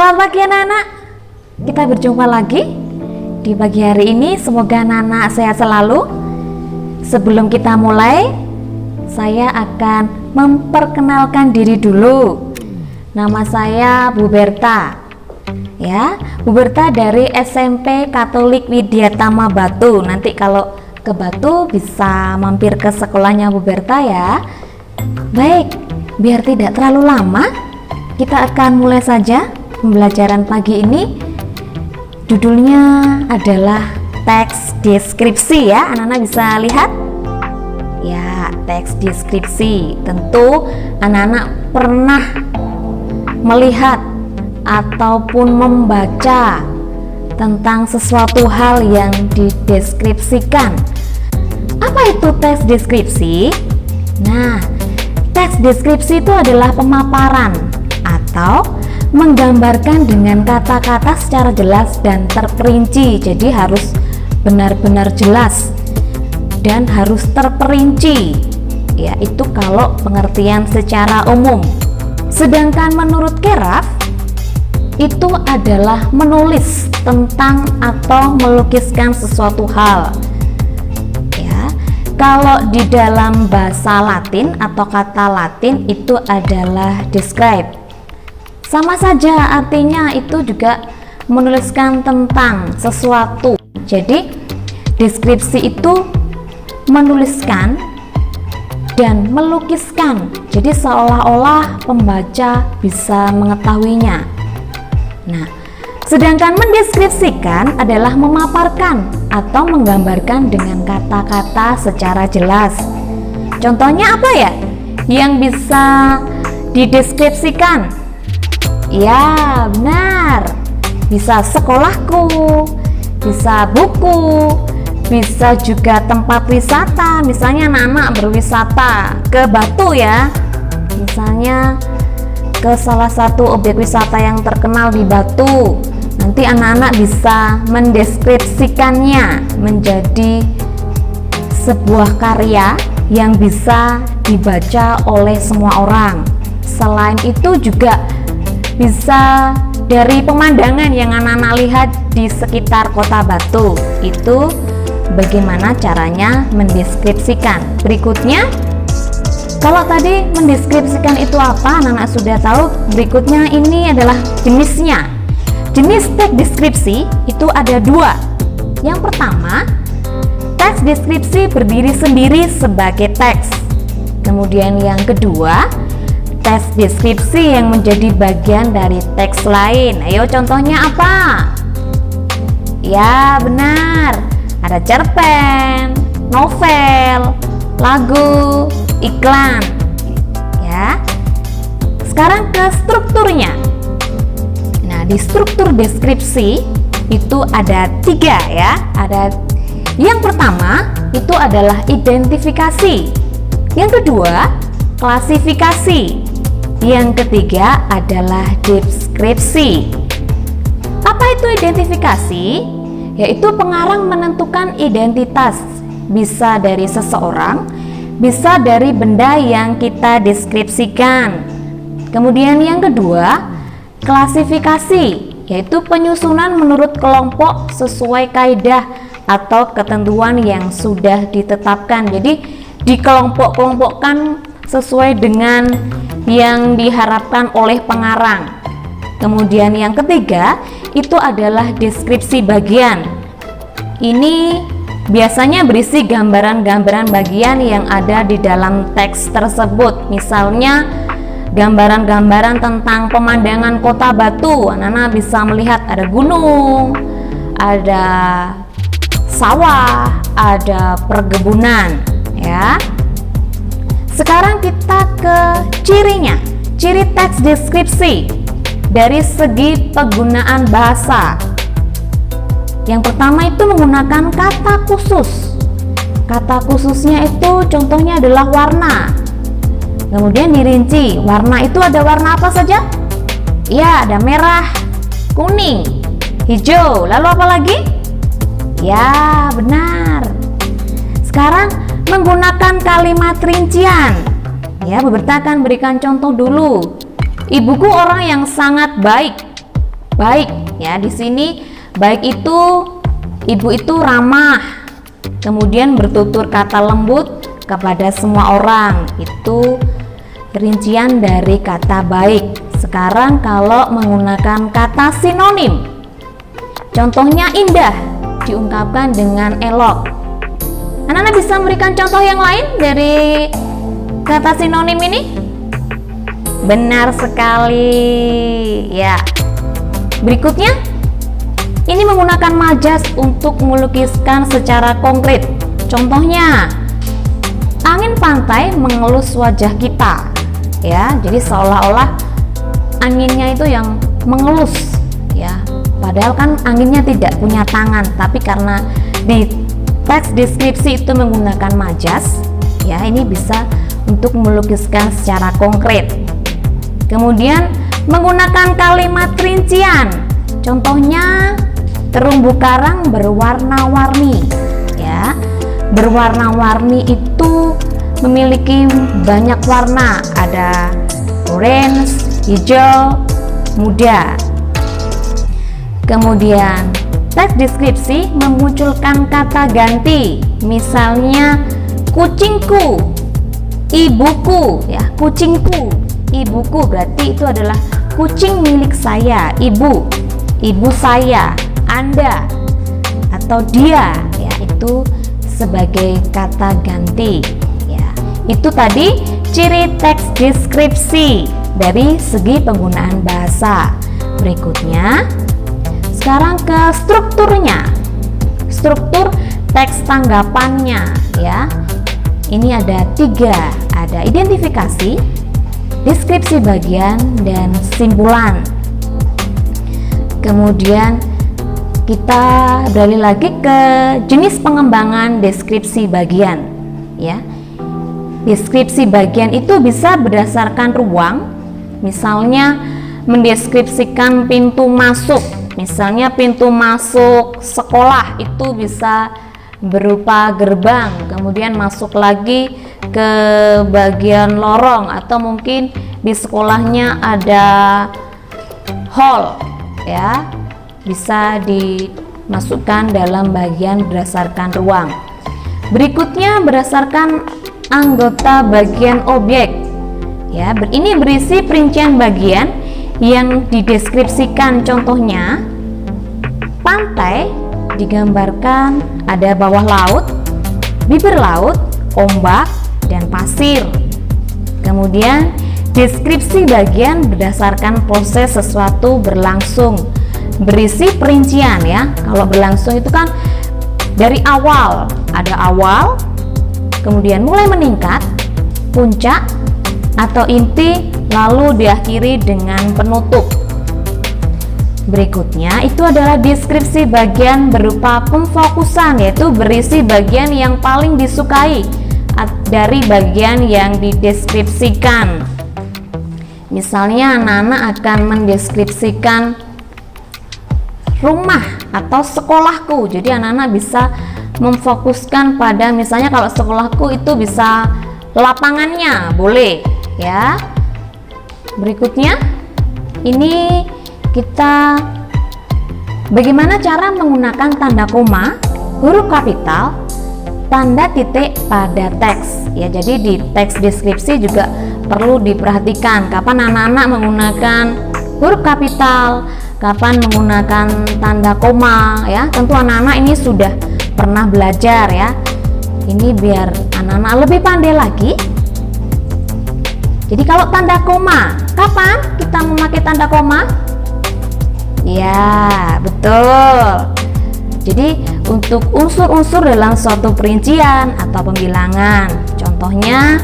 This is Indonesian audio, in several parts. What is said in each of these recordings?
Selamat pagi anak-anak. Kita berjumpa lagi di pagi hari ini. Semoga anak-anak sehat selalu. Sebelum kita mulai, saya akan memperkenalkan diri dulu. Nama saya Bu Berta. Ya, Bu Berta dari SMP Katolik Widyatama Batu. Nanti kalau ke Batu bisa mampir ke sekolahnya Bu Berta ya. Baik, biar tidak terlalu lama, kita akan mulai saja pembelajaran pagi ini. Judulnya adalah teks deskripsi ya. Anak-anak bisa lihat? Ya, teks deskripsi. Tentu anak-anak pernah melihat ataupun membaca tentang sesuatu hal yang dideskripsikan. Apa itu teks deskripsi? Nah, teks deskripsi itu adalah pemaparan atau menggambarkan dengan kata-kata secara jelas dan terperinci. Jadi harus benar-benar jelas dan harus terperinci. Ya, itu kalau pengertian secara umum. Sedangkan menurut Keraf, itu adalah menulis tentang atau melukiskan sesuatu hal. Kalau di dalam bahasa Latin atau kata Latin itu adalah describe. Sama saja artinya, itu juga menuliskan tentang sesuatu. Jadi deskripsi itu menuliskan dan melukiskan. Jadi seolah-olah pembaca bisa mengetahuinya. Nah, sedangkan mendeskripsikan adalah memaparkan atau menggambarkan dengan kata-kata secara jelas. Contohnya apa ya yang bisa dideskripsikan? Ya, benar. Bisa sekolahku, bisa buku, bisa juga tempat wisata. Misalnya anak-anak berwisata ke Batu ya. Misalnya ke salah satu objek wisata yang terkenal di Batu. Nanti anak-anak bisa mendeskripsikannya menjadi sebuah karya yang bisa dibaca oleh semua orang. Selain itu juga bisa dari pemandangan yang anak-anak lihat di sekitar kota Batu. Itu bagaimana caranya mendeskripsikan. Berikutnya, kalau tadi mendeskripsikan itu apa, anak-anak sudah tahu. Berikutnya ini adalah jenisnya. Jenis teks deskripsi itu ada dua. Yang pertama, teks deskripsi berdiri sendiri sebagai teks. Kemudian yang kedua, teks deskripsi yang menjadi bagian dari teks lain. Ayo contohnya apa? Ya benar, ada cerpen, novel, lagu, iklan. Ya. Sekarang ke strukturnya. Di struktur deskripsi itu ada tiga ya. Yang pertama itu adalah identifikasi, yang kedua klasifikasi, yang ketiga adalah deskripsi. Apa itu identifikasi? Yaitu pengarang menentukan identitas, bisa dari seseorang, bisa dari benda yang kita deskripsikan. Kemudian yang kedua, klasifikasi, yaitu penyusunan menurut kelompok sesuai kaidah atau ketentuan yang sudah ditetapkan. Jadi dikelompok-kelompokkan sesuai dengan yang diharapkan oleh pengarang. Kemudian yang ketiga itu adalah deskripsi bagian. Ini biasanya berisi gambaran-gambaran bagian yang ada di dalam teks tersebut. Misalnya gambaran-gambaran tentang pemandangan kota Batu. Anak-anak bisa melihat ada gunung, ada sawah, ada perkebunan ya. Sekarang kita ke cirinya. Ciri teks deskripsi dari segi penggunaan bahasa. Yang pertama itu menggunakan kata khusus. Kata khususnya itu contohnya adalah warna. Kemudian dirinci, warna itu ada warna apa saja? Ya, ada merah, kuning, hijau, lalu apa lagi? Ya, benar. Sekarang menggunakan kalimat rincian. Ya, Bu Berta akan berikan contoh dulu. Ibuku orang yang sangat baik. baik ya. Di sini baik itu ibu itu ramah, kemudian bertutur kata lembut kepada semua orang. Itu rincian dari kata baik. Sekarang kalau menggunakan kata sinonim, contohnya indah diungkapkan dengan elok. Anak-anak bisa memberikan contoh yang lain dari kata sinonim ini? Benar sekali ya. Berikutnya, ini menggunakan majas untuk melukiskan secara konkret. Contohnya, angin pantai mengelus wajah kita ya. Jadi seolah-olah anginnya itu yang mengelus ya, padahal kan anginnya tidak punya tangan, tapi karena di teks deskripsi itu menggunakan majas ya, ini bisa untuk melukiskan secara konkret. Kemudian menggunakan kalimat rincian, contohnya terumbu karang berwarna-warni ya. Berwarna-warni itu memiliki banyak warna, ada orange, hijau, muda. Kemudian teks deskripsi memunculkan kata ganti, misalnya kucingku, ibuku ya. Kucingku, ibuku berarti itu adalah kucing milik saya, ibu saya, Anda atau dia ya, itu sebagai kata ganti ya. Itu tadi ciri teks deskripsi dari segi penggunaan bahasa. Berikutnya, sekarang ke strukturnya. Struktur teks tanggapannya ya. Ini ada 3, ada identifikasi, deskripsi bagian, dan simpulan. Kemudian kita beralih lagi ke jenis pengembangan deskripsi bagian ya. Deskripsi bagian itu bisa berdasarkan ruang, misalnya mendeskripsikan pintu masuk, misalnya pintu masuk sekolah itu bisa berupa gerbang, kemudian masuk lagi ke bagian lorong, atau mungkin di sekolahnya ada hall ya, bisa dimasukkan dalam bagian berdasarkan ruang. Berikutnya berdasarkan anggota bagian objek ya. Ini berisi perincian bagian yang dideskripsikan, contohnya pantai digambarkan ada bawah laut, bibir laut, ombak, dan pasir. Kemudian deskripsi bagian berdasarkan proses sesuatu berlangsung, berisi perincian ya. Kalau berlangsung itu kan dari awal, ada awal, kemudian mulai meningkat, puncak atau inti, lalu diakhiri dengan penutup. Berikutnya itu adalah deskripsi bagian berupa pemfokusan, yaitu berisi bagian yang paling disukai dari bagian yang dideskripsikan. Misalnya anak-anak akan mendeskripsikan rumah atau sekolahku, jadi anak-anak bisa memfokuskan pada, misalnya kalau sekolahku itu bisa lapangannya, boleh ya. Berikutnya ini kita bagaimana cara menggunakan tanda koma, huruf kapital, tanda titik pada teks ya. Jadi di teks deskripsi juga perlu diperhatikan kapan anak-anak menggunakan huruf kapital, kapan menggunakan tanda koma ya. Tentu anak-anak ini sudah pernah belajar ya. Ini biar anak-anak lebih pandai lagi. Jadi kalau tanda koma, kapan kita memakai tanda koma? Ya, betul. Jadi untuk unsur-unsur dalam suatu perincian atau pembilangan, contohnya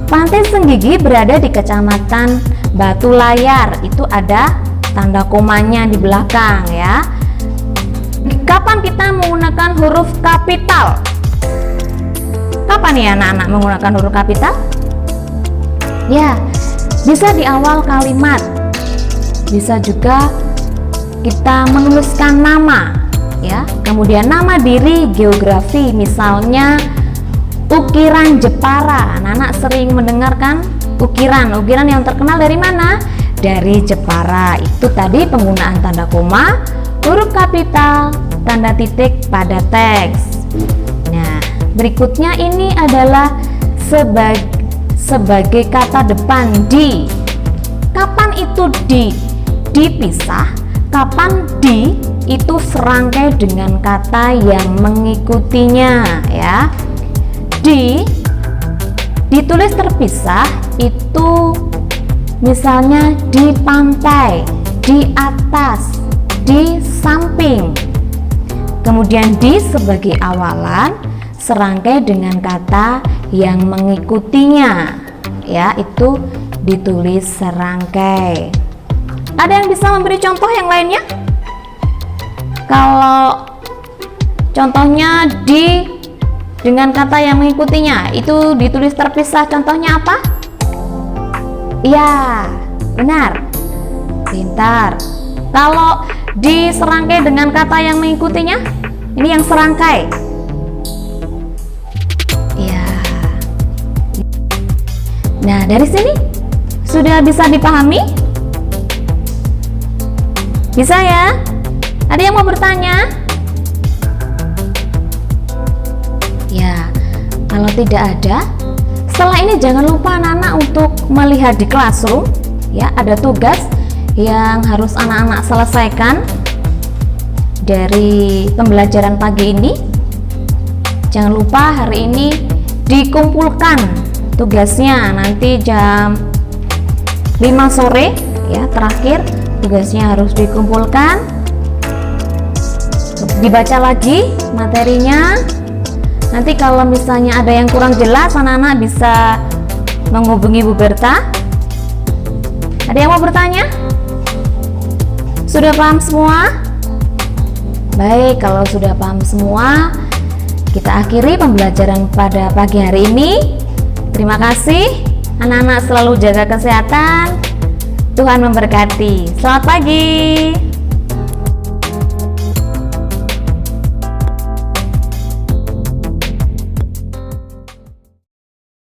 Pantai Senggigi berada di Kecamatan Batu Layar, itu ada tanda komanya di belakang ya. Kapan kita menggunakan huruf kapital? Kapan ya anak-anak menggunakan huruf kapital? Ya, bisa di awal kalimat, bisa juga kita menuliskan nama ya, kemudian nama diri, geografi, misalnya ukiran Jepara. Anak-anak sering mendengarkan ukiran yang terkenal dari mana? dari Jepara. Itu tadi penggunaan tanda koma, huruf kapital, tanda titik pada teks. Nah, berikutnya ini adalah sebagai kata depan di. Kapan itu dipisah? Kapan di itu serangkai dengan kata yang mengikutinya ya. Ditulis terpisah itu misalnya di pantai, di atas, di samping. Kemudian di sebagai awalan serangkai dengan kata yang mengikutinya ya, itu ditulis serangkai. Ada yang bisa memberi contoh yang lainnya? Kalau contohnya di dengan kata yang mengikutinya itu ditulis terpisah, contohnya apa? Ya, benar, pintar. Kalau diserangkai dengan kata yang mengikutinya, ini yang serangkai. Ya. Nah, dari sini sudah bisa dipahami? Bisa ya? Ada yang mau bertanya? Ya, kalau tidak ada, setelah ini jangan lupa anak-anak untuk melihat di classroom. Ya, ada tugas yang harus anak-anak selesaikan dari pembelajaran pagi ini. Jangan lupa hari ini dikumpulkan tugasnya, nanti jam 5 sore ya, terakhir tugasnya harus dikumpulkan, dibaca lagi materinya. Nanti kalau misalnya ada yang kurang jelas, anak-anak bisa menghubungi Bu Berta. Ada yang mau bertanya? Sudah paham semua? Baik, kalau sudah paham semua, kita akhiri pembelajaran pada pagi hari ini. Terima kasih. Anak-anak selalu jaga kesehatan. Tuhan memberkati. Selamat pagi.